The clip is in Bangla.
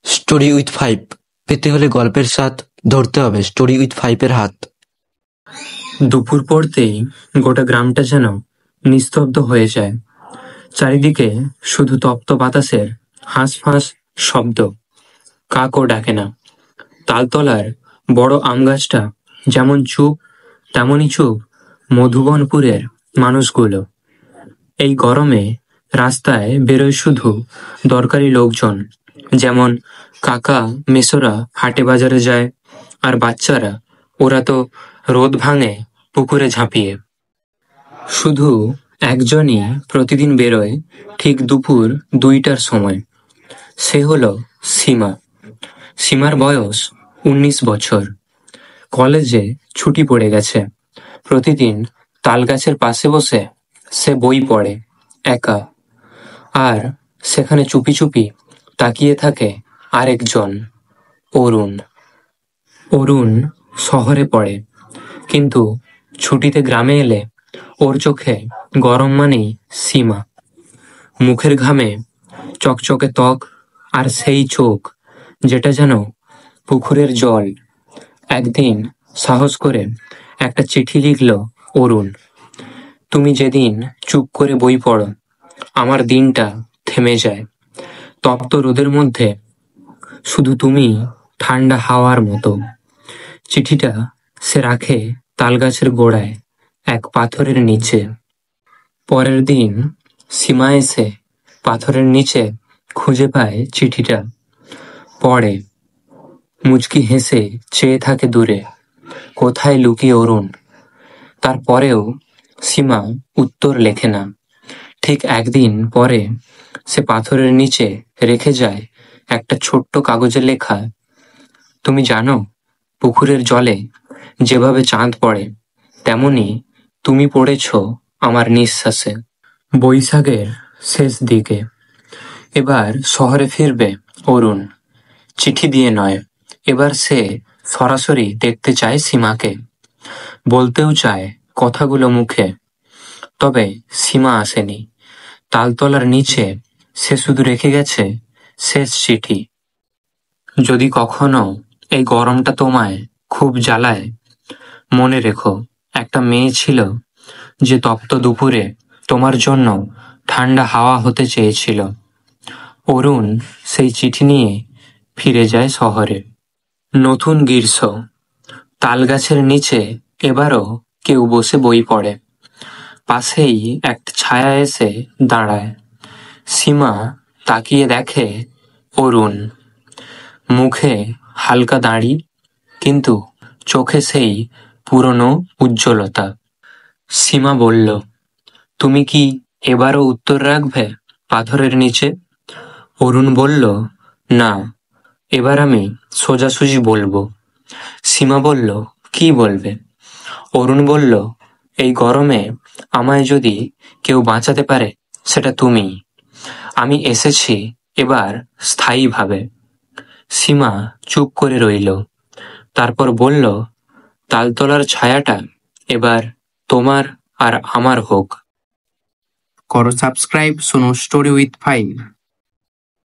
স্টোরি উইথ ফাইভ পেতে হলে গল্পের স্বাদ ধরতে হবে স্টোরি উইথ ফাইভের হাত। দুপুর পড়তেই গোটা গ্রামটা যেন নিস্তব্ধ হয়ে যায়। চারিদিকে শুধু তপ্ত বাতাসের হাঁসফাঁস শব্দ। কাকও ডাকে না। তালতলার বড় আম গাছটা যেমন চুপ, তেমনই চুপ মধুবনপুরের মানুষগুলো। এই গরমে রাস্তায় বেরোয় শুধু দরকারি লোকজন, যেমন কাকা মেসোরা হাটে বাজারে যায়, আর বাচ্চারা ওরা তো রোদ ভাঙে পুকুরে ঝাঁপিয়ে। শুধু একজনই প্রতিদিন বেরোয় ঠিক দুপুর 2টার সময়। সে হলো সীমা। সীমার বয়স 19 বছর। কলেজে ছুটি পড়ে গেছে। প্রতিদিন তালগাছের পাশে বসে সে বই পড়ে একা। আর সেখানে চুপি চুপি তাকিয়ে থাকে আরেকজন, অরুণ। অরুণ শহরে পড়ে, কিন্তু ছুটিতে গ্রামে এলে ওর চোখে গরম মানেই সীমা। মুখের ঘামে চকচকে ত্বক, আর সেই চোখ যেটা যেন পুকুরের জল। একদিন সাহস করে একটা চিঠি লিখল অরুণ। তুমি যেদিন চুপ করে বই পড়ো, আমার দিনটা থেমে যায়। তপ্ত রোদের মধ্যে শুধু তুমি ঠান্ডা হাওয়ার মতো। চিঠিটা সে রাখে তালগাছের গোড়ায় এক পাথরের নিচে। পরের দিন সীমা এসে পাথরের নিচে খুঁজে পায় চিঠিটা। পড়ে, মুচকি হেসে চেয়ে থাকে দূরে, কোথায় লুকিয়ে অরুণ। তারপরেও সীমা উত্তর লেখে না। ঠিক একদিন পরে সে পাথরের নিচে রেখে যায় একটা ছোট্ট কাগজে লেখা, তুমি জানো, পুকুরের জলে যেভাবে চাঁদ পড়ে, তেমনি তুমি পড়েছ আমার নিঃশ্বাসে। বৈশাখের শেষ দিকে এবার শহরে ফিরবে অরুণ। চিঠি দিয়ে নয়, এবার সে সরাসরি দেখতে চায় সীমাকে, বলতেও চায় কথাগুলো মুখে। তবে সীমা আসেনি। তালতলার নিচে সে শুধু রেখে গেছে শেষ চিঠি। যদি কখনো এই গরমটা তোমায় খুব জ্বালায়, মনে রেখো, একটা মেয়ে ছিল যে তপ্ত দুপুরে তোমার জন্য ঠান্ডা হাওয়া হতে চেয়েছিল। অরুণ সেই চিঠি নিয়ে ফিরে যায় শহরে। নতুন গ্রীষ্ম। তালগাছের নিচে এবারও কেউ বসে বই পড়ে। পাশেই একটা ছায়া এসে দাঁড়ায়। সীমা তাকিয়ে দেখে অরুণ। মুখে হালকা দাড়ি, কিন্তু চোখে সেই পুরনো উজ্জ্বলতা। সীমা বলল, তুমি কি এবারও উত্তর রাখবে পাথরের নিচে? অরুণ বলল, না, এবার আমি সোজাসুজি বলবো। সীমা বলল, কি বলবে? অরুণ বলল, এই গরমে আমায় যদি কেউ বাঁচাতে পারে, সেটা তুমি। আমি এসেছি এবার স্থায়ীভাবে। সীমা চুপ করে রইল, তারপর বলল, তালতলার ছায়াটা এবার তোমার আর আমার হোক। করো সাবস্ক্রাইব, শোনো স্টোরি উইথ ফাইভ।